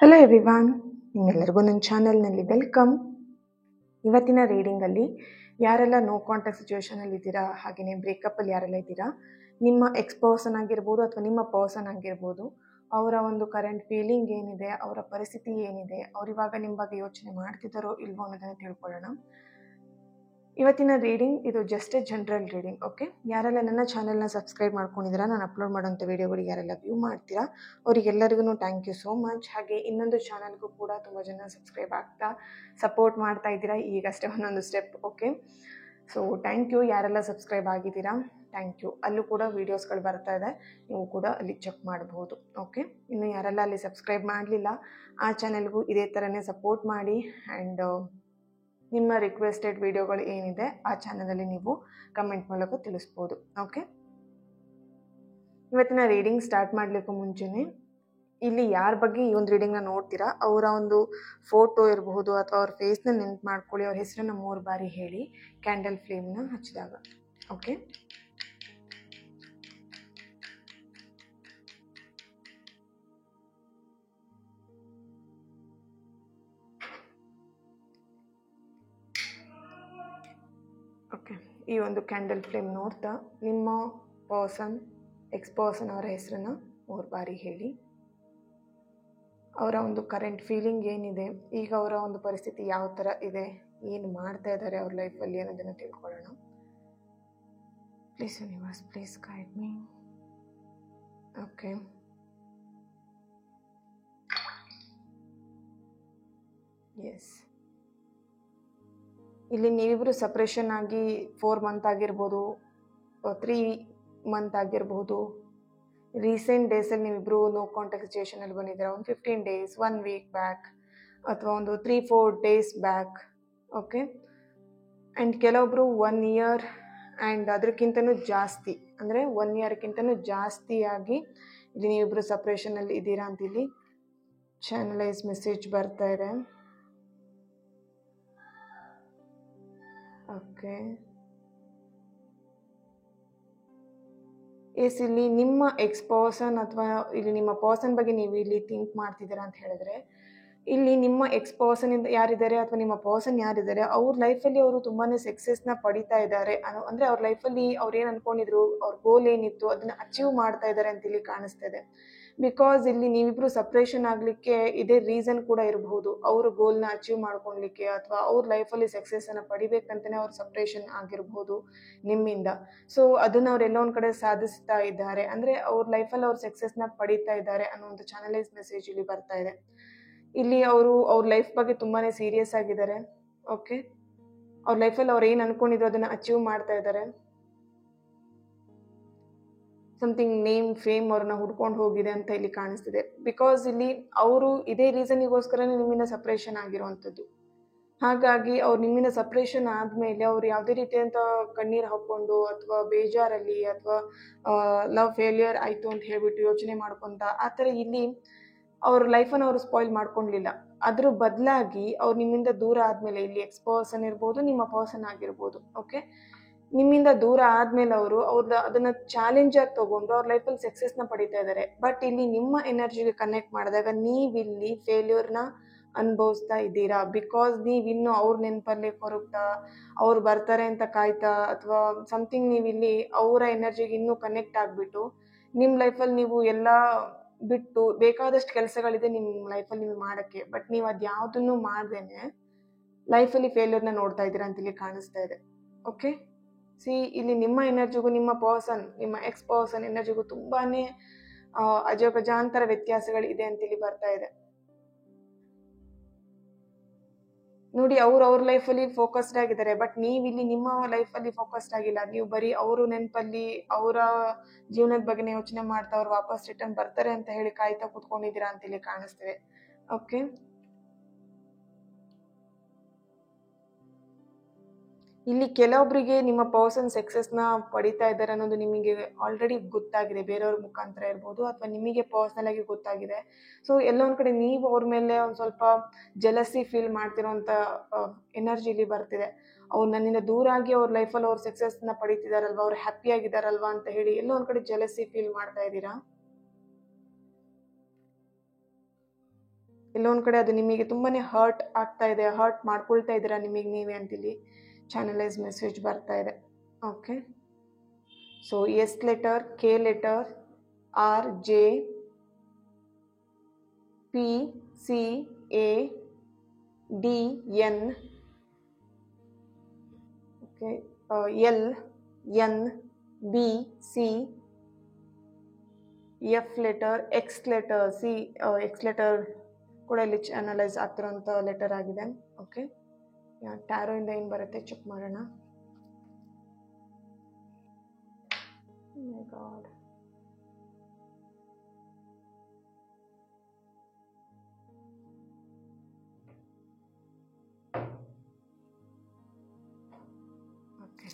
Hello everyone, ನಿಮ್ಮೆಲ್ಲರಿಗೂ ನನ್ನ ಚಾನಲ್ನಲ್ಲಿ ವೆಲ್ಕಮ್. ಇವತ್ತಿನ ರೀಡಿಂಗಲ್ಲಿ ಯಾರೆಲ್ಲ ನೋ ಕಾಂಟ್ಯಾಕ್ಟ್ ಸಿಚುವೇಶನಲ್ಲಿ ಇದ್ದೀರಾ, ಹಾಗೆಯೇ ಬ್ರೇಕಪ್ಪಲ್ಲಿ ಯಾರೆಲ್ಲ ಇದ್ದೀರಾ, ನಿಮ್ಮ ಎಕ್ಸ್ ಪರ್ಸನ್ ಆಗಿರ್ಬೋದು ಅಥವಾ ನಿಮ್ಮ ಪರ್ಸನ್ ಆಗಿರ್ಬೋದು, ಅವರ ಒಂದು ಕರೆಂಟ್ ಫೀಲಿಂಗ್ ಏನಿದೆ, ಅವರ ಪರಿಸ್ಥಿತಿ ಏನಿದೆ, ಅವರಿವಾಗ ನಿಮ್ಮ ಬಗ್ಗೆ ಯೋಚನೆ ಮಾಡ್ತಿದ್ದಾರೋ ಇಲ್ವೋ ಅನ್ನೋದನ್ನು ತಿಳ್ಕೊಳ್ಳೋಣ. ಇವತ್ತಿನ ರೀಡಿಂಗ್ ಇದು just A general reading. Okay, ಯಾರೆಲ್ಲ ನನ್ನ ಚಾನಲ್ನ ಸಬ್ಸ್ಕ್ರೈಬ್ ಮಾಡ್ಕೊಂಡಿದ್ದೀರಾ, ನಾನು ಅಪ್ಲೋಡ್ ಮಾಡೋಂಥ ವೀಡಿಯೋಗಳಿಗೆ ಯಾರೆಲ್ಲ ವ್ಯೂ ಮಾಡ್ತೀರಾ ಅವರಿಗೆಲ್ಲರಿಗೂ ಥ್ಯಾಂಕ್ ಯು ಸೋ ಮಚ್. ಹಾಗೆ ಇನ್ನೊಂದು ಚಾನಲ್ಗೂ ಕೂಡ ತುಂಬ ಜನ ಸಬ್ಸ್ಕ್ರೈಬ್ ಆಗ್ತಾ ಸಪೋರ್ಟ್ ಮಾಡ್ತಾ ಇದ್ದೀರಾ, ಈಗಷ್ಟೇ ಒಂದೊಂದು step. Okay, so thank you. ಯಾರೆಲ್ಲ ಸಬ್ಸ್ಕ್ರೈಬ್ ಆಗಿದ್ದೀರಾ ಥ್ಯಾಂಕ್ ಯು. ಅಲ್ಲೂ ಕೂಡ ವೀಡಿಯೋಸ್ಗಳು ಬರ್ತಾ ಇದೆ, ನೀವು ಕೂಡ ಅಲ್ಲಿ ಚೆಕ್ ಮಾಡ್ಬೋದು. ಓಕೆ, ಇನ್ನು ಯಾರೆಲ್ಲ ಅಲ್ಲಿ ಸಬ್ಸ್ಕ್ರೈಬ್ ಮಾಡಲಿಲ್ಲ ಆ ಚಾನಲ್ಗೂ ಇದೇ ಥರನೇ ಸಪೋರ್ಟ್ ಮಾಡಿ. ಆ್ಯಂಡ್ ನಿಮ್ಮ ರಿಕ್ವೆಸ್ಟೆಡ್ ವಿಡಿಯೋಗಳು ಏನಿದೆ ಆ ಚಾನಲಲ್ಲಿ ನೀವು ಕಮೆಂಟ್ ಮೂಲಕ ತಿಳಿಸ್ಬೋದು. ಓಕೆ, ಇವತ್ತಿನ ರೀಡಿಂಗ್ ಸ್ಟಾರ್ಟ್ ಮಾಡಲಿಕ್ಕೂ ಮುಂಚೆನೇ ಇಲ್ಲಿ ಯಾರ ಬಗ್ಗೆ ಈ ಒಂದು ರೀಡಿಂಗ್ನ ನೋಡ್ತೀರಾ ಅವರ ಒಂದು ಫೋಟೋ ಇರಬಹುದು ಅಥವಾ ಅವ್ರ ಫೇಸ್ನ ನೆನ್ಪು ಮಾಡ್ಕೊಳ್ಳಿ, ಅವ್ರ ಹೆಸರನ್ನ 3 ಬಾರಿ ಹೇಳಿ ಕ್ಯಾಂಡಲ್ ಫ್ಲೇಮ್ನ ಹಚ್ಚಿದಾಗ. ಓಕೆ, ಓಕೆ, ಈ ಒಂದು ಕ್ಯಾಂಡಲ್ ಫ್ಲೇಮ್ ನೋಡ್ತಾ ನಿಮ್ಮ ಪರ್ಸನ್, ಎಕ್ಸ್ ಪರ್ಸನ್ ಅವರ ಹೆಸರನ್ನ 3 ಬಾರಿ ಹೇಳಿ. ಅವರ ಒಂದು ಕರೆಂಟ್ ಫೀಲಿಂಗ್ ಏನಿದೆ, ಈಗ ಅವರ ಒಂದು ಪರಿಸ್ಥಿತಿ ಯಾವ ಥರ ಇದೆ, ಏನು ಮಾಡ್ತಾ ಇದ್ದಾರೆ ಅವ್ರ ಲೈಫಲ್ಲಿ ಅನ್ನೋದನ್ನು ತಿಳ್ಕೊಳ್ಳೋಣ. Please universe, please guide me. Okay, yes, ಇಲ್ಲಿ ನೀವಿಬ್ಬರು ಸಪ್ರೇಷನ್ ಆಗಿ 4 ಮಂತ್ ಆಗಿರ್ಬೋದು, 3 ಮಂತ್ ಆಗಿರ್ಬೋದು. ರೀಸೆಂಟ್ ಡೇಸಲ್ಲಿ ನೀವಿಬ್ಬರು ನೋ ಕಾಂಟ್ಯಾಕ್ಟ್ ಸಿಚುವೇಷನಲ್ಲಿ ಬಂದಿದ್ದೀರಾ, ಒಂದು 15 ಡೇಸ್, 1 ವೀಕ್ ಬ್ಯಾಕ್ ಅಥವಾ ಒಂದು 3-4 ಡೇಸ್ ಬ್ಯಾಕ್. ಓಕೆ, ಆ್ಯಂಡ್ ಕೆಲವೊಬ್ಬರು 1 ಇಯರ್ ಆ್ಯಂಡ್ ಅದಕ್ಕಿಂತನೂ ಜಾಸ್ತಿ, ಅಂದರೆ 1 ಇಯರ್ಕ್ಕಿಂತನೂ ಜಾಸ್ತಿಯಾಗಿ ಇಲ್ಲಿ ನೀವಿಬ್ಬರು ಸಪ್ರೇಷನಲ್ಲಿ ಇದ್ದೀರಾ ಅಂತ ಇಲ್ಲಿ ಚಾನಲೈಸ್ ಮೆಸೇಜ್ ಬರ್ತಾ ಇದೆ. ಓಕೆ, ಎಸ್, ಇಲ್ಲಿ ನಿಮ್ಮ ಎಕ್ಸ್ ಪರ್ಸನ್ ಅಥವಾ ಇಲ್ಲಿ ನಿಮ್ಮ ಪರ್ಸನ್ ಬಗ್ಗೆ ನೀವು ಇಲ್ಲಿ ಥಿಂಕ್ ಮಾಡ್ತಿದ್ದೀರಾ ಅಂತ ಹೇಳಿದ್ರೆ, ಇಲ್ಲಿ ನಿಮ್ಮ ಎಕ್ಸ್ ಪರ್ಸನ್ ಯಾರಿದ್ದಾರೆ ಅಥವಾ ನಿಮ್ಮ ಪರ್ಸನ್ ಯಾರಿದ್ದಾರೆ ಅವ್ರ ಲೈಫಲ್ಲಿ ಅವರು ತುಂಬಾ ಸಕ್ಸಸ್ನ ಪಡಿತಾ ಇದ್ದಾರೆ. ಅಂದರೆ ಅವ್ರ ಲೈಫಲ್ಲಿ ಅವ್ರು ಏನು ಅಂದ್ಕೊಂಡಿದ್ರು, ಅವ್ರ ಗೋಲ್ ಏನಿತ್ತು ಅದನ್ನು ಅಚೀವ್ ಮಾಡ್ತಾ ಇದ್ದಾರೆ ಅಂತ ಇಲ್ಲಿ ಕಾಣಿಸ್ತಾ ಇದೆ. ಬಿಕಾಸ್ ಇಲ್ಲಿ ನೀವಿಬ್ಬರು ಸಪ್ರೇಷನ್ ಆಗಲಿಕ್ಕೆ ಇದೇ ರೀಸನ್ ಕೂಡ ಇರಬಹುದು. ಅವ್ರ ಗೋಲ್ನ ಅಚೀವ್ ಮಾಡ್ಕೊಳ್ಲಿಕ್ಕೆ ಅಥವಾ ಅವ್ರ ಲೈಫಲ್ಲಿ ಸಕ್ಸಸ್ಸನ್ನು ಪಡಿಬೇಕಂತಲೇ ಅವ್ರ ಸಪ್ರೇಷನ್ ಆಗಿರ್ಬೋದು ನಿಮ್ಮಿಂದ. ಸೊ ಅದನ್ನು ಅವ್ರು ಎಲ್ಲೋ ಒಂದು ಕಡೆ ಸಾಧಿಸ್ತಾ ಇದ್ದಾರೆ, ಅಂದರೆ ಅವ್ರ ಲೈಫಲ್ಲಿ ಅವ್ರ ಸಕ್ಸಸ್ನ ಪಡಿತಾ ಇದ್ದಾರೆ ಅನ್ನೋ ಒಂದು ಚಾನಲೈಸ್ ಮೆಸೇಜ್ ಇಲ್ಲಿ ಬರ್ತಾ ಇದೆ. ಇಲ್ಲಿ ಅವರು ಅವ್ರ ಲೈಫ್ ಬಗ್ಗೆ ತುಂಬಾ ಸೀರಿಯಸ್ ಆಗಿದ್ದಾರೆ. ಓಕೆ, ಅವ್ರ ಲೈಫಲ್ಲಿ ಅವ್ರು ಏನು ಅಂದ್ಕೊಂಡಿದ್ರು ಅದನ್ನು ಅಚೀವ್ ಮಾಡ್ತಾ ಇದ್ದಾರೆ. ಸಮಥಿಂಗ್ ನೇಮ್, ಫೇಮ್ ಅವ್ರನ್ನ ಹುಡ್ಕೊಂಡು ಹೋಗಿದೆ ಅಂತ ಇಲ್ಲಿ ಕಾಣಿಸ್ತಿದೆ. ಬಿಕಾಸ್ ಇಲ್ಲಿ ಅವರು ಇದೇ ರೀಸನ್ನಿಗೋಸ್ಕರನೇ ನಿಮ್ಮಿಂದ ಸಪ್ರೇಷನ್ ಆಗಿರುವಂಥದ್ದು. ಹಾಗಾಗಿ ಅವ್ರು ನಿಮ್ಮಿಂದ ಸಪ್ರೇಷನ್ ಆದಮೇಲೆ ಅವ್ರು ಯಾವುದೇ ರೀತಿಯಂಥ ಕಣ್ಣೀರು ಹಾಕ್ಕೊಂಡು ಅಥವಾ ಬೇಜಾರಲ್ಲಿ ಅಥವಾ ಲವ್ ಫೇಲ್ಯೂರ್ ಆಯಿತು ಅಂತ ಹೇಳ್ಬಿಟ್ಟು ಯೋಚನೆ ಮಾಡ್ಕೊತ ಆ ಥರ ಇಲ್ಲಿ ಅವ್ರ ಲೈಫನ್ನು ಅವರು ಸ್ಪಾಯ್ಲ್ ಮಾಡ್ಕೊಳ್ಲಿಲ್ಲ. ಅದ್ರ ಬದಲಾಗಿ ಅವ್ರು ನಿಮ್ಮಿಂದ ದೂರ ಆದಮೇಲೆ, ಇಲ್ಲಿ ಎಕ್ಸ್ ಪರ್ಸನ್ ಇರ್ಬೋದು, ನಿಮ್ಮ ಪರ್ಸನ್ ಆಗಿರ್ಬೋದು, ಓಕೆ, ನಿಮ್ಮಿಂದ ದೂರ ಆದಮೇಲೆ ಅವರು ಅದನ್ನು ಚಾಲೆಂಜಾಗಿ ತೊಗೊಂಡು ಅವ್ರ ಲೈಫಲ್ಲಿ ಸಕ್ಸಸ್ನ ಪಡಿತಾ ಇದ್ದಾರೆ. ಬಟ್ ಇಲ್ಲಿ ನಿಮ್ಮ ಎನರ್ಜಿಗೆ ಕನೆಕ್ಟ್ ಮಾಡಿದಾಗ ನೀವಿಲ್ಲಿ ಫೇಲ್ಯೂರ್ನ ಅನುಭವಿಸ್ತಾ ಇದ್ದೀರಾ. ಬಿಕಾಸ್ ನೀವಿನ್ನು ಅವ್ರ ನೆನಪಲ್ಲಿ ಕೊರಗ್ತಾ, ಅವ್ರು ಬರ್ತಾರೆ ಅಂತ ಕಾಯ್ತಾ ಅಥವಾ ಸಮಥಿಂಗ್ ನೀವಿಲ್ಲಿ ಅವರ ಎನರ್ಜಿಗೆ ಇನ್ನೂ ಕನೆಕ್ಟ್ ಆಗಿಬಿಟ್ಟು ನಿಮ್ಮ ಲೈಫಲ್ಲಿ ನೀವು ಎಲ್ಲ ಬಿಟ್ಟು ಬೇಕಾದಷ್ಟು ಕೆಲಸಗಳಿದೆ ನಿಮ್ಮ ಲೈಫಲ್ಲಿ ನೀವು ಮಾಡೋಕ್ಕೆ, ಬಟ್ ನೀವು ಅದು ಯಾವುದನ್ನು ಮಾಡ್ದೇನೆ ಲೈಫಲ್ಲಿ ಫೇಲ್ಯೂರ್ನ ನೋಡ್ತಾ ಇದ್ದೀರಾ ಅಂತ ಇಲ್ಲಿ ಕಾಣಿಸ್ತಾ ಇದೆ. ಓಕೆ, ಇಲ್ಲಿ ನಿಮ್ಮ ಎನರ್ಜಿಗೂ ನಿಮ್ಮ ಪರ್ಸನ್, ನಿಮ್ಮ ಎಕ್ಸ್ ಪರ್ಸನ್ ಎನರ್ಜಿಗೂ ತುಂಬಾ ಅಜಗಜಾಂತರ ವ್ಯತ್ಯಾಸಗಳಿದೆ ಅಂತ ಇಲ್ಲಿ ಬರ್ತಾ ಇದೆ. ನೋಡಿ, ಅವ್ರ ಲೈಫಲ್ಲಿ ಫೋಕಸ್ಡ್ ಆಗಿದ್ದಾರೆ, ಬಟ್ ನೀವಿಲ್ಲಿ ನಿಮ್ಮ ಲೈಫಲ್ಲಿ ಫೋಕಸ್ಡ್ ಆಗಿಲ್ಲ. ನೀವು ಬರೀ ಅವರು ನೆನಪಲ್ಲಿ ಅವರ ಜೀವನದ ಬಗ್ಗೆ ಯೋಚನೆ ಮಾಡ್ತಾ ಅವ್ರು ವಾಪಸ್ ರಿಟರ್ನ್ ಬರ್ತಾರೆ ಅಂತ ಹೇಳಿ ಕಾಯ್ತಾ ಕೂತ್ಕೊಂಡಿದ್ದೀರಾ ಅಂತ ಇಲ್ಲಿ ಕಾಣಿಸ್ತಿದೆ. ಓಕೆ, ಇಲ್ಲಿ ಕೆಲವೊಬ್ಬರಿಗೆ ನಿಮ್ಮ ಪರ್ಸನ್ ಸಕ್ಸಸ್ನ ಪಡಿತಾ ಇದ್ದಾರೆ ಅನ್ನೋದು ನಿಮಗೆ ಆಲ್ರೆಡಿ ಗೊತ್ತಾಗಿದೆ, ಬೇರೆಯವ್ರ ಮುಖಾಂತರ ಇರ್ಬೋದು ಅಥವಾ ನಿಮಗೆ ಪರ್ಸ್ನಲ್ ಆಗಿ ಗೊತ್ತಾಗಿದೆ. ಸೊ ಎಲ್ಲೋ ಒಂದು ಕಡೆ ನೀವು ಅವ್ರ ಮೇಲೆ ಒಂದು ಸ್ವಲ್ಪ ಜಲಸಿ ಫೀಲ್ ಮಾಡ್ತಿರೋಂಥ ಎನರ್ಜಿ ಇಲ್ಲಿ ಬರ್ತಿದೆ. ಅವ್ರು ನನ್ನಿಂದ ದೂರ ಆಗಿ ಅವ್ರ ಲೈಫಲ್ಲಿ ಅವ್ರ ಸಕ್ಸಸ್ನ ಪಡಿತಿದಾರಲ್ವ, ಅವ್ರು ಹ್ಯಾಪಿ ಆಗಿದ್ದಾರಲ್ವಾ ಅಂತ ಹೇಳಿ ಎಲ್ಲೋ ಒಂದು ಕಡೆ ಜಲಸಿ ಫೀಲ್ ಮಾಡ್ತಾ ಇದ್ದೀರಾ. ಎಲ್ಲೊಂದು ಕಡೆ ಅದು ನಿಮಗೆ ತುಂಬಾ ಹರ್ಟ್ ಆಗ್ತಾ ಇದೆ, ಹರ್ಟ್ ಮಾಡ್ಕೊಳ್ತಾ ಇದ್ದೀರಾ ನಿಮಗೆ ನೀವೇ ಅಂತೇಳಿ ಚಾನಲೈಸ್ ಮೆಸೇಜ್ ಬರ್ತಾ ಇದೆ. Okay, so S letter, K letter, R, J, P, C, A, D, N, okay, L, N, B, C, F letter, X letter, C, X letter ಕೂಡ ಇಲ್ಲಿ ಅನಲೈಸ್ ಆಗ್ತಿರೋಂಥ ಲೆಟರ್ ಆಗಿದೆ. ಓಕೆ, ಟ್ಯಾರೋ ಇಂದ ಏನು ಬರುತ್ತೆ check ಮಾಡೋಣ. ಗಾಡ್, ಓಕೆ,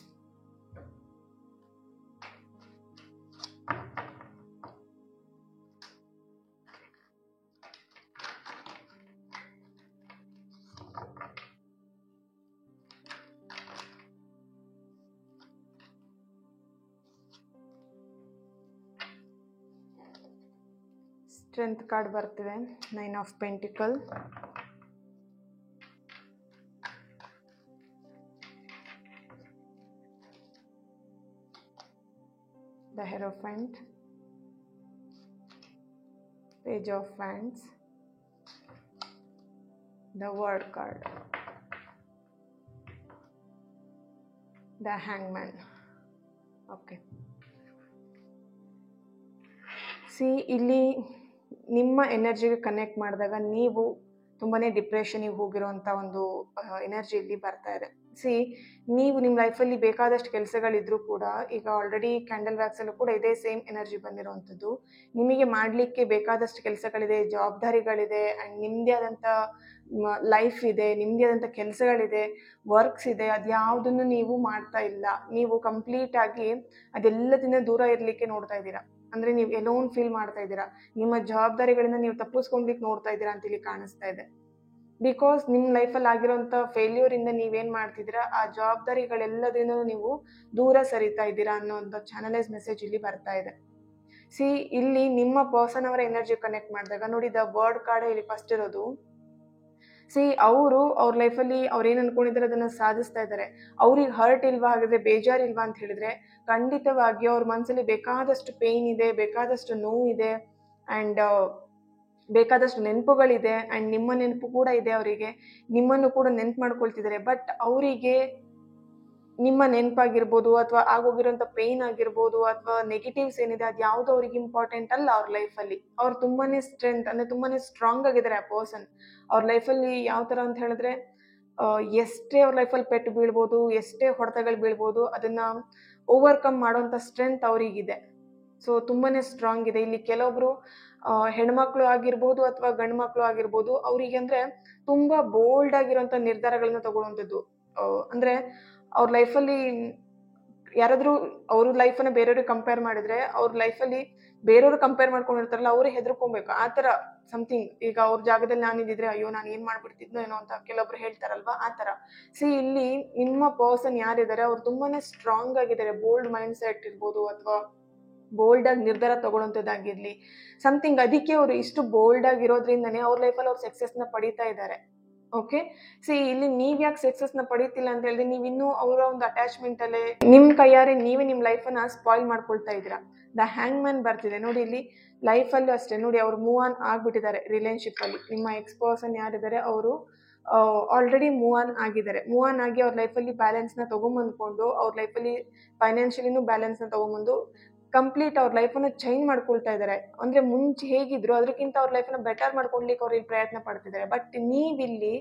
ಸ್ಟ್ರೆಂತ್ ಕಾರ್ಡ್ ಬರ್ತಿದೆ, 9 of pentacle, the hierophant, page of wands, the world card, the hangman. Okay, see ಇಲ್ಲಿ ನಿಮ್ಮ ಎನರ್ಜಿಗೆ ಕನೆಕ್ಟ್ ಮಾಡಿದಾಗ ನೀವು ತುಂಬಾ ಡಿಪ್ರೆಷನಿಗೆ ಹೋಗಿರೋಂಥ ಒಂದು ಎನರ್ಜಿ ಇಲ್ಲಿ ಬರ್ತಾ ಇದೆ. ಸಿ, ನೀವು ನಿಮ್ಮ ಲೈಫಲ್ಲಿ ಬೇಕಾದಷ್ಟು ಕೆಲಸಗಳಿದ್ರೂ ಕೂಡ, ಈಗ ಆಲ್ರೆಡಿ ಕ್ಯಾಂಡಲ್ ವ್ಯಾಕ್ಸಲ್ಲೂ ಕೂಡ ಇದೇ ಸೇಮ್ ಎನರ್ಜಿ ಬಂದಿರೋವಂಥದ್ದು. ನಿಮಗೆ ಮಾಡಲಿಕ್ಕೆ ಬೇಕಾದಷ್ಟು ಕೆಲಸಗಳಿದೆ, ಜವಾಬ್ದಾರಿಗಳಿದೆ, ಆ್ಯಂಡ್ ನಿಮ್ಮದೇ ಆದಂಥ ಲೈಫ್ ಇದೆ, ನಿಮ್ಮದೇ ಆದಂಥ ಕೆಲಸಗಳಿದೆ, ವರ್ಕ್ಸ್ ಇದೆ. ಅದ್ಯಾವುದನ್ನು ನೀವು ಮಾಡ್ತಾ ಇಲ್ಲ, ನೀವು ಕಂಪ್ಲೀಟಾಗಿ ಅದೆಲ್ಲದಿಂದ ದೂರ ಇರಲಿಕ್ಕೆ ನೋಡ್ತಾ ಇದ್ದೀರಾ. ಅಂದರೆ ನೀವು ಎಲೋನ್ ಫೀಲ್ ಮಾಡ್ತಾ ಇದ್ದೀರಾ, ನಿಮ್ಮ ಜವಾಬ್ದಾರಿಗಳಿಂದ ನೀವು ತಪ್ಪಿಸ್ಕೊಳ್ಲಿಕ್ಕೆ ನೋಡ್ತಾ ಇದ್ದೀರಾ ಅಂತೇಳಿ ಕಾಣಿಸ್ತಾ ಇದೆ. ಬಿಕಾಸ್ ನಿಮ್ಮ ಲೈಫಲ್ಲಿ ಆಗಿರೋಂಥ ಫೇಲ್ಯೂರಿಂದ ನೀವೇನು ಮಾಡ್ತಿದ್ದೀರಾ, ಆ ಜವಾಬ್ದಾರಿಗಳೆಲ್ಲದರಿಂದ ನೀವು ದೂರ ಸರಿತಾ ಇದ್ದೀರಾ ಅನ್ನೋಂಥ ಚಾನಲೈಸ್ ಮೆಸೇಜ್ ಇಲ್ಲಿ ಬರ್ತಾ ಇದೆ. ಸಿ, ಇಲ್ಲಿ ನಿಮ್ಮ ಪರ್ಸನ್ ಅವರ ಎನರ್ಜಿ ಕನೆಕ್ಟ್ ಮಾಡಿದಾಗ ನೋಡಿ, ದ ವರ್ಡ್ ಕಾರ್ಡ್ ಇಲ್ಲಿ ಫಸ್ಟ್ ಇರೋದು. ಸಿ, ಅವ್ರ ಲೈಫಲ್ಲಿ ಅವ್ರು ಏನು ಅನ್ಕೊಂಡಿದ್ದಾರೆ ಅದನ್ನು ಸಾಧಿಸ್ತಾ ಇದ್ದಾರೆ. ಅವ್ರಿಗೆ ಹರ್ಟ್ ಇಲ್ವಾ, ಹಾಗಾದರೆ ಬೇಜಾರಿಲ್ವಾ ಅಂತ ಹೇಳಿದ್ರೆ ಖಂಡಿತವಾಗಿ ಅವ್ರ ಮನಸ್ಸಲ್ಲಿ ಬೇಕಾದಷ್ಟು ಪೇಯ್ನ್ ಇದೆ, ಬೇಕಾದಷ್ಟು ನೋವಿದೆ, ಆ್ಯಂಡ್ ಬೇಕಾದಷ್ಟು ನೆನಪುಗಳಿದೆ, ಆ್ಯಂಡ್ ನಿಮ್ಮ ನೆನಪು ಕೂಡ ಇದೆ. ಅವರಿಗೆ ನಿಮ್ಮನ್ನು ಕೂಡ ನೆನಪು ಮಾಡ್ಕೊಳ್ತಿದ್ದಾರೆ. ಬಟ್ ಅವರಿಗೆ ನಿಮ್ಮ ನೆನಪಾಗಿರ್ಬೋದು, ಅಥವಾ ಆಗೋಗಿರೋಂಥ ಪೇಯ್ನ್ ಆಗಿರ್ಬೋದು, ಅಥವಾ ನೆಗೆಟಿವ್ಸ್ ಏನಿದೆ ಅದು ಯಾವುದು ಅವ್ರಿಗೆ ಇಂಪಾರ್ಟೆಂಟ್ ಅಲ್ಲ ಅವ್ರ ಲೈಫಲ್ಲಿ. ಅವ್ರು ತುಂಬಾ ಸ್ಟ್ರೆಂತ್ ಅಂದರೆ ತುಂಬಾ ಸ್ಟ್ರಾಂಗ್ ಆಗಿದ್ದಾರೆ ಆ ಪರ್ಸನ್. ಅವ್ರ ಲೈಫಲ್ಲಿ ಯಾವ ಥರ ಅಂತ ಹೇಳಿದ್ರೆ, ಎಷ್ಟೇ ಅವ್ರ ಲೈಫಲ್ಲಿ ಪೆಟ್ಟು ಬೀಳ್ಬೋದು, ಎಷ್ಟೇ ಹೊಡೆತಗಳು ಬೀಳ್ಬೋದು, ಅದನ್ನು ಓವರ್ಕಮ್ ಮಾಡೋಂಥ ಸ್ಟ್ರೆಂತ್ ಅವರಿಗಿದೆ. ಸೊ ತುಂಬಾ ಸ್ಟ್ರಾಂಗ್ ಇದೆ. ಇಲ್ಲಿ ಕೆಲವೊಬ್ರು ಹೆಣ್ಮಕ್ಳು ಆಗಿರ್ಬೋದು ಅಥವಾ ಗಂಡು ಮಕ್ಕಳು ಆಗಿರ್ಬೋದು, ಅವರಿಗೆ ಅಂದರೆ ತುಂಬ ಬೋಲ್ಡ್ ಆಗಿರೋಂಥ ನಿರ್ಧಾರಗಳನ್ನ ತಗೊಳ್ಳುವಂಥದ್ದು. ಅಂದರೆ ಅವ್ರ ಲೈಫಲ್ಲಿ ಯಾರಾದರೂ ಅವ್ರ ಲೈಫನ್ನು ಬೇರೆಯವ್ರಿಗೆ ಕಂಪೇರ್ ಮಾಡಿದ್ರೆ, ಅವ್ರ ಲೈಫಲ್ಲಿ ಬೇರೆಯವ್ರು ಕಂಪೇರ್ ಮಾಡ್ಕೊಂಡಿರ್ತಾರಲ್ಲ, ಅವರೇ ಹೆದರ್ಕೊಬೇಕು ಆ ಥರ ಸಮಥಿಂಗ್. ಈಗ ಅವ್ರ ಜಾಗದಲ್ಲಿ ನಾನಿದ್ದಿದ್ರೆ ಅಯ್ಯೋ ನಾನು ಏನು ಮಾಡ್ಬಿಡ್ತಿದ್ನೋ ಏನೋ ಅಂತ ಕೆಲವೊಬ್ರು ಹೇಳ್ತಾರಲ್ವಾ, ಆ ಥರ. ಸಿ, ಇಲ್ಲಿ ನಿಮ್ಮ ಪರ್ಸನ್ ಯಾರಿದ್ದಾರೆ ಅವ್ರು ತುಂಬಾ ಸ್ಟ್ರಾಂಗ್ ಆಗಿದ್ದಾರೆ. ಬೋಲ್ಡ್ ಮೈಂಡ್ ಸೆಟ್ ಇರ್ಬೋದು, ಅಥವಾ ಬೋಲ್ಡಾಗಿ ನಿರ್ಧಾರ ತಗೊಳ್ಳೋಂಥದ್ದಾಗಿರಲಿ ಸಮಥಿಂಗ್. ಅದಕ್ಕೆ ಅವರು ಇಷ್ಟು ಬೋಲ್ಡ್ ಆಗಿರೋದ್ರಿಂದನೇ ಅವ್ರ ಲೈಫಲ್ಲಿ ಅವ್ರು ಸಕ್ಸಸ್ನ ಪಡೀತಾ ಇದ್ದಾರೆ. ಓಕೆ, ಸಿ, ಇಲ್ಲಿ ನೀವು ಯಾಕೆ ಸಕ್ಸಸ್ನ ಪಡೀತಿಲ್ಲ ಅಂತ ಹೇಳಿದ್ರೆ, ನೀವು ಇನ್ನೂ ಅವರ ಒಂದು ಅಟ್ಯಾಚ್ಮೆಂಟಲ್ಲೇ ನಿಮ್ಮ ಕೈಯಾರೆ ನೀವೇ ನಿಮ್ಮ ಲೈಫನ್ನು ಸ್ಪಾಯ್ಲ್ ಮಾಡ್ಕೊಳ್ತಾ ಇದ್ದೀರಾ. ದ ಹ್ಯಾಂಗ್ಮ್ಯಾನ್ ಬರ್ತಿದೆ ನೋಡಿ ಇಲ್ಲಿ. ಲೈಫಲ್ಲೂ ಅಷ್ಟೇ ನೋಡಿ, ಅವ್ರು ಮೂವ್ ಆನ್ ಆಗಿಬಿಟ್ಟಿದ್ದಾರೆ ರಿಲೇಶನ್ಶಿಪ್ಪಲ್ಲಿ. ನಿಮ್ಮ ಎಕ್ಸ್ ಪರ್ಸನ್ ಯಾರಿದ್ದಾರೆ ಅವರು ಆಲ್ರೆಡಿ ಮೂವ್ ಆನ್ ಆಗಿದ್ದಾರೆ. ಮೂವ್ ಆನ್ ಆಗಿ ಅವ್ರ ಲೈಫಲ್ಲಿ ಬ್ಯಾಲೆನ್ಸ್ನ ತೊಗೊಂಬಂದ್ಕೊಂಡು, ಅವ್ರ ಲೈಫಲ್ಲಿ ಫೈನಾನ್ಷಿಯಲಿನೂ ಬ್ಯಾಲೆನ್ಸ್ನ ತೊಗೊಂಬಂದು ಕಂಪ್ಲೀಟ್ ಅವ್ರ ಲೈಫನ್ನು ಚೇಂಜ್ ಮಾಡ್ಕೊಳ್ತಾ ಇದ್ದಾರೆ. ಅಂದರೆ ಮುಂಚೆ ಹೇಗಿದ್ರು ಅದಕ್ಕಿಂತ ಅವ್ರ ಲೈಫನ್ನು ಬೆಟರ್ ಮಾಡ್ಕೊಳ್ಲಿಕ್ಕೆ ಅವ್ರು ಇಲ್ಲಿ ಪ್ರಯತ್ನ ಪಡ್ತಿದ್ದಾರೆ. ಬಟ್ ನೀವಿಲ್ಲಿ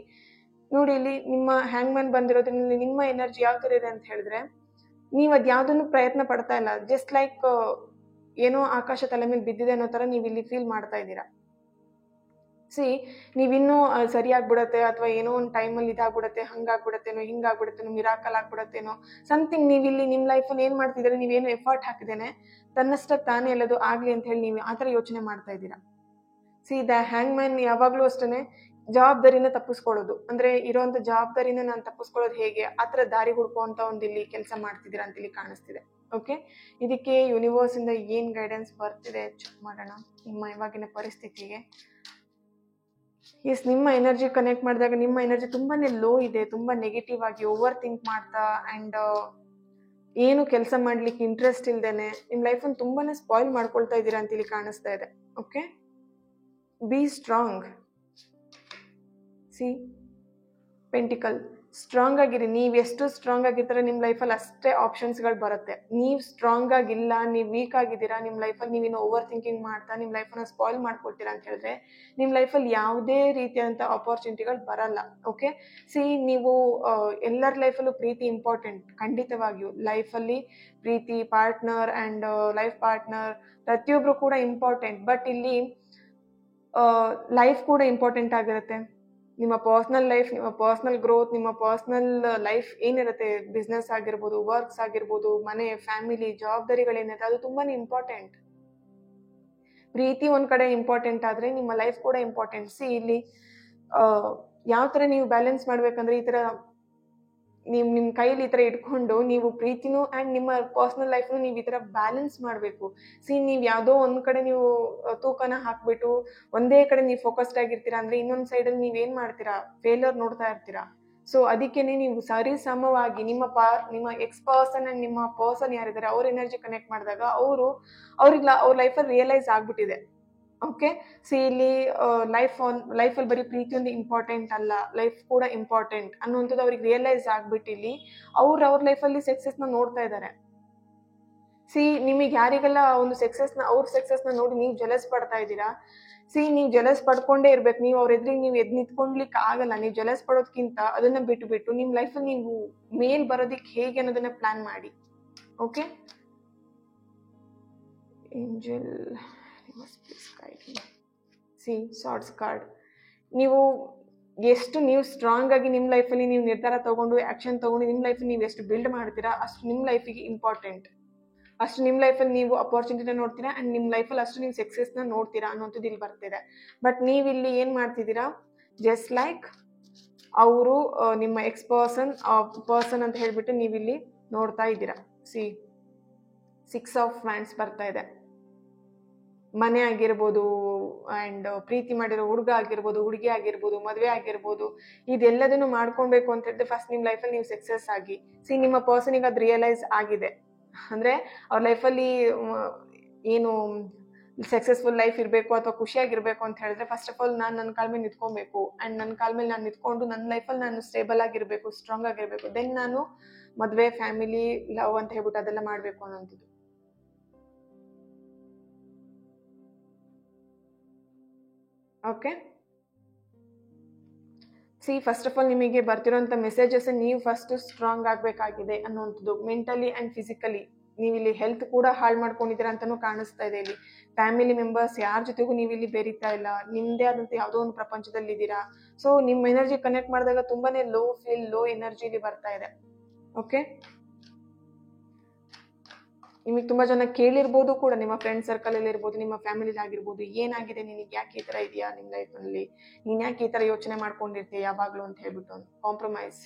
ನೋಡಿ, ಇಲ್ಲಿ ನಿಮ್ಮ ಹ್ಯಾಂಗ್ಮ್ಯಾನ್ ಬಂದಿರೋದ್ರಿಂದ ನಿಮ್ಮ ಎನರ್ಜಿ ಯಾವ ಥರ ಇದೆ ಅಂತ ಹೇಳಿದ್ರೆ, ನೀವು ಅದು ಯಾವುದನ್ನು ಪ್ರಯತ್ನ ಪಡ್ತಾ ಇಲ್ಲ. ಜಸ್ಟ್ ಲೈಕ್ ಏನೋ ಆಕಾಶ ತಲೆ ಮೇಲೆ ಬಿದ್ದಿದೆ ಅನ್ನೋ ಥರ ನೀವು ಇಲ್ಲಿ ಫೀಲ್ ಮಾಡ್ತಾ ಇದ್ದೀರಾ. ಸಿ, ನೀವಿನ್ನೂ ಸರಿಯಾಗ್ಬಿಡತ್ತೆ, ಅಥವಾ ಏನೋ ಒಂದು ಟೈಮಲ್ಲಿ ಇದಾಗ್ಬಿಡತ್ತೆ, ಹಂಗಾಗ್ಬಿಡತ್ತೇನೋ, ಹಿಂಗಾಗ್ಬಿಡತ್ತೇನೋ, ಮಿರಾಕಲ್ ಆಗ್ಬಿಡತ್ತೇನೋ ಸಮಥಿಂಗ್. ನೀವಿಲ್ಲಿ ನಿಮ್ಮ ಲೈಫಲ್ಲಿ ಏನು ಮಾಡ್ತಿದ್ದೀರಾ, ನೀವೇನು ಎಫರ್ಟ್ ಹಾಕಿದ್ದೇನೆ ತನ್ನಷ್ಟಕ್ಕೆ ತಾನೇ ಎಲ್ಲದು ಆಗಲಿ ಅಂತ ಹೇಳಿ ನೀವು ಆ ಥರ ಯೋಚನೆ ಮಾಡ್ತಾ ಇದ್ದೀರಾ. ಸಿ, ದ ಹ್ಯಾಂಗ್ಮ್ಯಾನ್ ಯಾವಾಗಲೂ ಅಷ್ಟೇ ಜವಾಬ್ದಾರಿನ ತಪ್ಪಿಸ್ಕೊಳ್ಳೋದು. ಅಂದರೆ ಇರೋವಂಥ ಜವಾಬ್ದಾರಿನ ನಾನು ತಪ್ಪಿಸ್ಕೊಳ್ಳೋದು ಹೇಗೆ, ಆ ಥರ ದಾರಿ ಹುಡ್ಕುವಂಥ ಒಂದು ಇಲ್ಲಿ ಕೆಲಸ ಮಾಡ್ತಿದ್ದೀರಾ ಅಂತೇಳಿ ಕಾಣಿಸ್ತಿದೆ. ಓಕೆ, ಇದಕ್ಕೆ ಯೂನಿವರ್ಸಿಂದ ಏನು ಗೈಡೆನ್ಸ್ ಬರ್ತಿದೆ ಚೆಕ್ ಮಾಡೋಣ ನಿಮ್ಮ ಇವಾಗಿನ ಪರಿಸ್ಥಿತಿಗೆ. ಎಸ್, ನಿಮ್ಮ ಎನರ್ಜಿ ಕನೆಕ್ಟ್ ಮಾಡಿದಾಗ ನಿಮ್ಮ ಎನರ್ಜಿ ತುಂಬಾನೇ ಲೋ ಇದೆ, ತುಂಬಾ ನೆಗೆಟಿವ್ ಆಗಿ ಓವರ್ ಥಿಂಕ್ ಮಾಡ್ತಾ ಅಂಡ್ ಏನು ಕೆಲಸ ಮಾಡ್ಲಿಕ್ಕೆ ಇಂಟ್ರೆಸ್ಟ್ ಇಲ್ದೇನೆ ನಿಮ್ ಲೈಫನ್ನು ತುಂಬಾನೇ ಸ್ಪಾಯ್ಲ್ ಮಾಡ್ಕೊಳ್ತಾ ಇದ್ದೀರಾ ಅಂತ ಇಲ್ಲಿ ಕಾಣಿಸ್ತಾ ಇದೆ. Okay, be strong. C pentacle, strong ಆಗಿರಿ. ನೀವು ಎಷ್ಟು ಸ್ಟ್ರಾಂಗ್ ಆಗಿರ್ತಾರೆ ನಿಮ್ಮ ಲೈಫಲ್ಲಿ ಅಷ್ಟೇ ಆಪ್ಷನ್ಸ್ಗಳು ಬರುತ್ತೆ. ನೀವು ಸ್ಟ್ರಾಂಗ್ ಆಗಿಲ್ಲ, ನೀವು ವೀಕ್ ಆಗಿದ್ದೀರಾ, ನಿಮ್ಮ ಲೈಫಲ್ಲಿ ನೀವೇನು ಓವರ್ ಥಿಂಕಿಂಗ್ ಮಾಡ್ತಾ ನಿಮ್ಮ ಲೈಫನ್ನು ಸ್ಪಾಯ್ಲ್ ಮಾಡ್ಕೊಳ್ತೀರಾ ಅಂತ ಹೇಳಿದ್ರೆ ನಿಮ್ಮ ಲೈಫಲ್ಲಿ ಯಾವುದೇ ರೀತಿಯಾದಂಥ ಆಪರ್ಚುನಿಟಿಗಳು ಬರಲ್ಲ. ಓಕೆ, ಸಿ ನೀವು ಎಲ್ಲರ ಲೈಫಲ್ಲೂ ಪ್ರೀತಿ ಇಂಪಾರ್ಟೆಂಟ್, ಖಂಡಿತವಾಗಿಯೂ. ಲೈಫಲ್ಲಿ ಪ್ರೀತಿ, ಪಾರ್ಟ್ನರ್ ಆ್ಯಂಡ್ ಲೈಫ್ ಪಾರ್ಟ್ನರ್ ಪ್ರತಿಯೊಬ್ಬರು ಕೂಡ ಇಂಪಾರ್ಟೆಂಟ್. ಬಟ್ ಇಲ್ಲಿ ಲೈಫ್ ಕೂಡ ಇಂಪಾರ್ಟೆಂಟ್ ಆಗಿರುತ್ತೆ. ನಿಮ್ಮ ಪರ್ಸ್ನಲ್ ಲೈಫ್, ನಿಮ್ಮ ಪರ್ಸ್ನಲ್ ಗ್ರೋತ್, ನಿಮ್ಮ ಪರ್ಸ್ನಲ್ ಲೈಫ್ ಏನಿರುತ್ತೆ, ಬಿಸ್ನೆಸ್ ಆಗಿರ್ಬೋದು, ವರ್ಕ್ಸ್ ಆಗಿರ್ಬೋದು, ಮನೆ, ಫ್ಯಾಮಿಲಿ, ಜವಾಬ್ದಾರಿಗಳೇನಿರುತ್ತೆ ಅದು ತುಂಬಾನೇ ಇಂಪಾರ್ಟೆಂಟ್. ಪ್ರೀತಿ ಒಂದ್ ಕಡೆ ಇಂಪಾರ್ಟೆಂಟ್ ಆದ್ರೆ ನಿಮ್ಮ ಲೈಫ್ ಕೂಡ ಇಂಪಾರ್ಟೆಂಟ್. ಸಿ ಇಲ್ಲಿ ಯಾವ ತರ ನೀವು ಬ್ಯಾಲೆನ್ಸ್ ಮಾಡ್ಬೇಕಂದ್ರೆ ಈ ತರ ನಿಮ್ ಕೈಲಿ ಈ ತರ ಇಟ್ಕೊಂಡು ನೀವು ಪ್ರೀತಿನೂ ಅಂಡ್ ನಿಮ್ಮ ಪರ್ಸನಲ್ ಲೈಫ್ನು ನೀವು ಈ ತರ ಬ್ಯಾಲೆನ್ಸ್ ಮಾಡ್ಬೇಕು. ಸಿ ನೀವು ಯಾವ್ದೋ ಒಂದ್ ಕಡೆ ನೀವು ತೂಕನ ಹಾಕ್ಬಿಟ್ಟು ಒಂದೇ ಕಡೆ ನೀವು ಫೋಕಸ್ಡ್ ಆಗಿರ್ತೀರಾ ಅಂದ್ರೆ ಇನ್ನೊಂದ್ ಸೈಡ್ ಅಲ್ಲಿ ನೀವೇನ್ ಮಾಡ್ತೀರಾ, ಫೇಲರ್ ನೋಡ್ತಾ ಇರ್ತೀರಾ. ಸೊ ಅದಕ್ಕೇನೆ ನೀವು ಸರಿ ಸಮವಾಗಿ ನಿಮ್ಮ ಎಕ್ಸ್ ಪರ್ಸನ್ ಅಂಡ್ ನಿಮ್ಮ ಪರ್ಸನ್ ಯಾರಿದ್ದಾರೆ ಅವ್ರ ಎನರ್ಜಿ ಕನೆಕ್ಟ್ ಮಾಡಿದಾಗ ಅವ್ರ ಲೈಫಲ್ಲಿ ರಿಯಲೈಸ್ ಆಗ್ಬಿಟ್ಟಿದೆ. ಓಕೆ, ಸಿ ಇಲ್ಲಿ ಲೈಫಲ್ಲಿ ಬರೀ ಪ್ರೀತಿ ಒಂದು ಇಂಪಾರ್ಟೆಂಟ್ ಅಲ್ಲ, ಲೈಫ್ ಕೂಡ ಇಂಪಾರ್ಟೆಂಟ್ ಅನ್ನುವಂಥದ್ದು ಅವ್ರಿಗೆ ರಿಯಲೈಸ್ ಆಗ್ಬಿಟ್ಟು ಇಲ್ಲಿ ಅವ್ರ ಲೈಫಲ್ಲಿ ಸಕ್ಸಸ್ನ ನೋಡ್ತಾ ಇದ್ದಾರೆ. ಸಿ ನಿಮಗೆ ಯಾರಿಗೆಲ್ಲ ಒಂದು ಅವ್ರ ಸಕ್ಸಸ್ನ ನೋಡಿ ನೀವು ಜಲಸ್ ಪಡ್ತಾ ಇದ್ದೀರಾ, ಸಿ ನೀವು ಜಲಸ್ ಪಡ್ಕೊಂಡೇ ಇರ್ಬೇಕು. ನೀವು ಅವ್ರ ಎದುರಿಗೆ ನೀವು ಎದ್ ನಿಂತ್ಕೊಂಡ್ಲಿಕ್ಕೆ ಆಗಲ್ಲ. ನೀವು ಜಲಸ್ ಪಡೋದ್ಕಿಂತ ಅದನ್ನ ಬಿಟ್ಟು ನಿಮ್ಮ ಲೈಫಲ್ಲಿ ನೀವು ಮೇಲ್ ಬರೋದಿಕ್ಕೆ ಹೇಗೆ ಅನ್ನೋದನ್ನ ಪ್ಲಾನ್ ಮಾಡಿ. Okay, angel C sorts card, ನೀವು ಸ್ಟ್ರಾಂಗ್ ಆಗಿ ನಿಮ್ಮ ಲೈಫಲ್ಲಿ ನೀವು ನಿರ್ಧಾರ ತಗೊಂಡು ಆಕ್ಷನ್ ತಗೊಂಡು ನಿಮ್ಮ ಲೈಫ್ ನೀವು ಎಷ್ಟು ಬಿಲ್ಡ್ ಮಾಡ್ತೀರಾ ಅಷ್ಟು ನಿಮ್ಮ ಲೈಫಿಗೆ ಇಂಪಾರ್ಟೆಂಟ್. ಅಷ್ಟು ನಿಮ್ಮ ಲೈಫಲ್ಲಿ ನೀವು ಅಪರ್ಚುನಿಟಿನ ನೋಡ್ತೀರಾ ಅಂಡ್ ನಿಮ್ಮ ಲೈಫಲ್ಲಿ ಅಷ್ಟು ನೀವು ಸಕ್ಸಸ್ನ ನೋಡ್ತೀರಾ ಅನ್ನೋಂಥದ್ದು ಇಲ್ಲಿ ಬರ್ತಿದೆ. ಬಟ್ ನೀವಿಲ್ಲಿ ಏನ್ ಮಾಡ್ತಿದ್ದೀರಾ, ಜಸ್ಟ್ ಲೈಕ್ ಅವರು ನಿಮ್ಮ ಎಕ್ಸ್ ಪರ್ಸನ್ ಅಂತ ಹೇಳ್ಬಿಟ್ಟು ನೀವಿಲ್ಲಿ ನೋಡ್ತಾ ಇದ್ದೀರಾ. ಸಿ 6 ಆಫ್ ವ್ಯಾಂಡ್ಸ್ ಬರ್ತಾ ಇದೆ. ಮನೆ ಆಗಿರ್ಬೋದು ಅಂಡ್ ಪ್ರೀತಿ ಮಾಡಿರೋ ಹುಡುಗ ಆಗಿರ್ಬೋದು, ಹುಡುಗಿ ಆಗಿರ್ಬೋದು, ಮದುವೆ ಆಗಿರ್ಬೋದು, ಇದೆಲ್ಲದನ್ನು ಮಾಡ್ಕೊಳ್ಬೇಕು ಅಂತ ಹೇಳಿದ್ರೆ ಫಸ್ಟ್ ನಿಮ್ಮ ಲೈಫಲ್ಲಿ ನೀವು ಸಕ್ಸಸ್ ಆಗಿ. ಸಿ ನಿಮ್ಮ ಪರ್ಸನಿಗೆ ಅದು ರಿಯಲೈಸ್ ಆಗಿದೆ ಅಂದ್ರೆ ಅವ್ರ ಲೈಫಲ್ಲಿ ಏನು ಸಕ್ಸಸ್ಫುಲ್ ಲೈಫ್ ಇರಬೇಕು ಅಥವಾ ಖುಷಿಯಾಗಿರ್ಬೇಕು ಅಂತ ಹೇಳಿದ್ರೆ ಫಸ್ಟ್ ಆಫ್ ಆಲ್ ನಾನು ನನ್ನ ಕಾಲ ಮೇಲೆ ನಿಂತ್ಕೊಬೇಕು ಅಂಡ್ ನನ್ನ ಕಾಲ ಮೇಲೆ ನಾನು ನಿಂತ್ಕೊಂಡು ನನ್ನ ಲೈಫಲ್ಲಿ ನಾನು ಸ್ಟೇಬಲ್ ಆಗಿರ್ಬೇಕು, ಸ್ಟ್ರಾಂಗ್ ಆಗಿರ್ಬೇಕು, ದೆನ್ ನಾನು ಮದುವೆ, ಫ್ಯಾಮಿಲಿ, ಲವ್ ಅಂತ ಹೇಳ್ಬಿಟ್ಟು ಅದೆಲ್ಲ ಮಾಡಬೇಕು ಅನ್ನೋಂಥದ್ದು. Okay, C first of all ನಿಮಗೆ ಬರ್ತಿರೋಂಥ ಮೆಸೇಜಸ್ ನೀವು ಫಸ್ಟ್ ಸ್ಟ್ರಾಂಗ್ ಆಗಬೇಕಾಗಿದೆ ಅನ್ನುವಂಥದ್ದು. ಮೆಂಟಲಿ ಆ್ಯಂಡ್ ಫಿಸಿಕಲಿ ನೀವು ಇಲ್ಲಿ ಹೆಲ್ತ್ ಕೂಡ ಹಾಳು ಮಾಡ್ಕೊಂಡಿದ್ದೀರಾ ಅಂತಲೂ ಕಾಣಿಸ್ತಾ ಇದೆ. ಇಲ್ಲಿ ಫ್ಯಾಮಿಲಿ ಮೆಂಬರ್ಸ್ ಯಾರ ಜೊತೆಗೂ ನೀವು ಇಲ್ಲಿ ಬೆರೀತಾ ಇಲ್ಲ, ನಿಮ್ಮದೇ ಆದಂಥ ಯಾವುದೋ ಒಂದು ಪ್ರಪಂಚದಲ್ಲಿ ಇದ್ದೀರಾ. ಸೊ ನಿಮ್ಮ ಎನರ್ಜಿ ಕನೆಕ್ಟ್ ಮಾಡಿದಾಗ ತುಂಬಾನೇ ಲೋ ಎನರ್ಜಿಲಿ ಬರ್ತಾ ಇದೆ. ಓಕೆ, ನಿಮಗೆ ತುಂಬಾ ಜನ ಕೇಳಿರ್ಬೋದು ಕೂಡ, ನಿಮ್ಮ ಫ್ರೆಂಡ್ ಸರ್ಕಲ್ ಅಲ್ಲಿ ಇರ್ಬೋದು, ನಿಮ್ಮ ಫ್ಯಾಮಿಲಿ ಆಗಿರ್ಬೋದು, ಏನಾಗಿದೆ ನಿನಗೆ, ಯಾಕೆ ಈ ತರ ಇದೆಯಾ ನಿಮ್ಮ ಲೈಫ್ ನಲ್ಲಿ, ನೀನ್ ಯಾಕೆ ಈ ತರ ಯೋಚನೆ ಮಾಡ್ಕೊಂಡಿರ್ತೀಯ ಯಾವಾಗ್ಲೂ ಅಂತ ಹೇಳ್ಬಿಟ್ಟು compromise.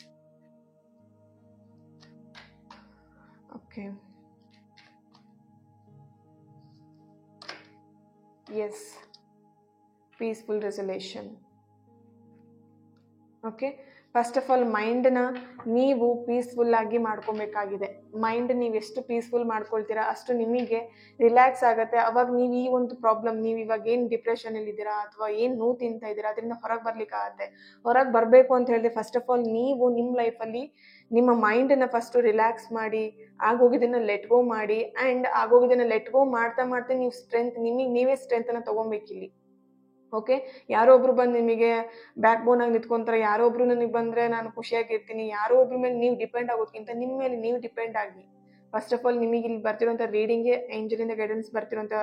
Okay, yes, peaceful resolution. Okay, first of all ಮೈಂಡ್ನ ನೀವು ಪೀಸ್ಫುಲ್ ಆಗಿ ಮಾಡ್ಕೊಬೇಕಾಗಿದೆ. ಮೈಂಡ್ ನೀವು ಎಷ್ಟು ಪೀಸ್ಫುಲ್ ಮಾಡ್ಕೊಳ್ತೀರಾ ಅಷ್ಟು ನಿಮಗೆ ರಿಲ್ಯಾಕ್ಸ್ ಆಗುತ್ತೆ. ಅವಾಗ ನೀವು ಈ ಒಂದು ಪ್ರಾಬ್ಲಮ್, ನೀವು ಇವಾಗ ಏನು ಡಿಪ್ರೆಷನ್ ಅಲ್ಲಿ ಇದ್ದೀರಾ ಅಥವಾ ಏನು ನೋವು ತಿಂತಾ ಇದ್ದೀರಾ ಅದರಿಂದ ಹೊರಗೆ ಬರ್ಲಿಕ್ಕೆ ಆಗುತ್ತೆ. ಹೊರಗೆ ಬರಬೇಕು ಅಂತ ಹೇಳಿದ್ರೆ ಫಸ್ಟ್ ಆಫ್ ಆಲ್ ನೀವು ನಿಮ್ಮ ಲೈಫಲ್ಲಿ ನಿಮ್ಮ ಮೈಂಡನ್ನ ಫಸ್ಟ್ ರಿಲ್ಯಾಕ್ಸ್ ಮಾಡಿ, ಆಗೋಗಿದ್ದನ್ನ ಲೆಟ್ ಗೋ ಮಾಡಿ ಆ್ಯಂಡ್ ಆಗೋಗಿದ್ದನ್ನ ಲೆಟ್ ಗೋ ಮಾಡ್ತಾ ನೀವು ಸ್ಟ್ರೆಂತ್, ನೀವೇ ಸ್ಟ್ರೆಂತನ್ನು ತೊಗೊಬೇಕಿಲ್ಲಿ. ಓಕೆ, ಯಾರೋ ಒಬ್ರು ಬಂದು ನಿಮಗೆ ಬ್ಯಾಕ್ ಬೋನ್ ಆಗಿ ನಿಂತ್ಕೊಂತಾರೆ, ಯಾರೋ ಒಬ್ರು ನನಗೆ ಬಂದ್ರೆ ನಾನು ಖುಷಿಯಾಗಿರ್ತೀನಿ, ಯಾರೋ ಒಬ್ರ ಮೇಲೆ ನೀವು ಡಿಪೆಂಡ್ ಆಗೋಕ್ಕಿಂತ ನಿಮ್ಮ ಮೇಲೆ ನೀವು ಡಿಪೆಂಡ್ ಆಗಿ. ಫಸ್ಟ್ ಆಫ್ ಆಲ್ ನಿಮಗೆ ಇಲ್ಲಿ ಬರ್ತಿರೋಂಥ ರೀಡಿಂಗ್ಗೆ ಏಂಜಲಿಂದ ಗೈಡೆನ್ಸ್ ಬರ್ತಿರೋಂಥ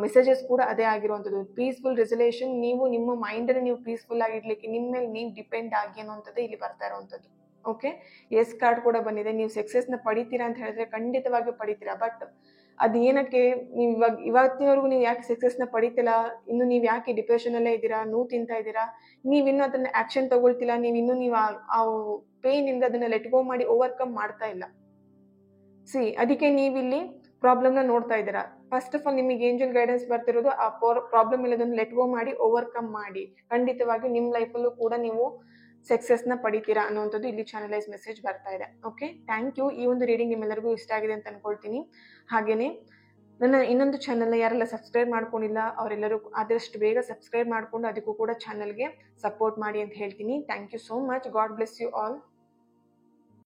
ಮೆಸೇಜಸ್ ಕೂಡ ಅದೇ ಆಗಿರುವಂಥದ್ದು. ಪೀಸ್ಫುಲ್ ರೆಸಲ್ಯೂಷನ್, ನೀವು ನಿಮ್ಮ ಮೈಂಡನ್ನು ನೀವು ಪೀಸ್ಫುಲ್ ಆಗಿಡ್ಲಿಕ್ಕೆ ನಿಮ್ಮ ಮೇಲೆ ನೀವು ಡಿಪೆಂಡ್ ಆಗಿ ಅನ್ನೋಂಥದ್ದು ಇಲ್ಲಿ ಬರ್ತಾ ಇರೋವಂಥದ್ದು. ಓಕೆ, ಎಸ್ ಕಾರ್ಡ್ ಕೂಡ ಬಂದಿದೆ. ನೀವು ಸಕ್ಸಸ್ನ ಪಡಿತೀರಾ ಅಂತ ಹೇಳಿದ್ರೆ ಖಂಡಿತವಾಗಿಯೂ ಪಡಿತೀರಾ. ಬಟ್ ಅದು ಏನಕ್ಕೆ ನೀವು ಇವತ್ತಿನವರೆಗೂ ನೀವು ಯಾಕೆ ಸಕ್ಸಸ್ನ ಪಡಿತಿಲ್ಲ, ಇನ್ನು ನೀವು ಯಾಕೆ ಡಿಪ್ರೆಷನ್ ಅಲ್ಲೇ ಇದ್ದೀರಾ, ನೋವು ತಿಂತಾ ಇದ್ದೀರಾ, ನೀವಿನ್ನೂ ಅದನ್ನ ಆಕ್ಷನ್ ತಗೊಳ್ತಿಲ್ಲ, ನೀವು ಆ ಪೇನ್ ಇಂದ ಅದನ್ನ ಲೆಟ್ ಗೋ ಮಾಡಿ ಓವರ್ಕಮ್ ಮಾಡ್ತಾ ಇಲ್ಲ. ಸಿ ಅದಕ್ಕೆ ನೀವಿಲ್ಲಿ ಪ್ರಾಬ್ಲಮ್ನ ನೋಡ್ತಾ ಇದ್ದೀರಾ. ಫಸ್ಟ್ ಆಫ್ ಆಲ್ ನಿಮಗೆ ಏಂಜಲ್ ಗೈಡೆನ್ಸ್ ಬರ್ತಿರೋದು ಆ ಪ್ರಾಬ್ಲಮ್ ಇಲ್ಲದನ್ನು ಲೆಟ್ ಗೋ ಮಾಡಿ ಓವರ್ಕಮ್ ಮಾಡಿ ಖಂಡಿತವಾಗಿ ನಿಮ್ಮ ಲೈಫಲ್ಲೂ ಕೂಡ ನೀವು ಸಕ್ಸಸ್ನ ಪಡಿತೀರಾ ಅನ್ನುವಂಥದ್ದು ಇಲ್ಲಿ ಚಾನಲೈಸ್ ಮೆಸೇಜ್ ಬರ್ತಾ ಇದೆ. Okay, thank you. ಈ ಒಂದು ರೀಡಿಂಗ್ ನಿಮ್ಮೆಲ್ಲರಿಗೂ ಇಷ್ಟ ಆಗಿದೆ ಅಂತ ಅನ್ಕೊಳ್ತೀನಿ. ಹಾಗೇನೆ ನನ್ನ ಇನ್ನೊಂದು ಚಾನಲ್ನ ಯಾರೆಲ್ಲ ಸಬ್ಸ್ಕ್ರೈಬ್ ಮಾಡ್ಕೊಂಡಿಲ್ಲ ಅವರೆಲ್ಲರೂ ಆದಷ್ಟು ಬೇಗ ಸಬ್ಸ್ಕ್ರೈಬ್ ಮಾಡಿಕೊಂಡು ಅದಕ್ಕೂ ಕೂಡ ಚಾನಲ್ಗೆ ಸಪೋರ್ಟ್ ಮಾಡಿ ಅಂತ ಹೇಳ್ತೀನಿ. Thank you so much. God bless you all.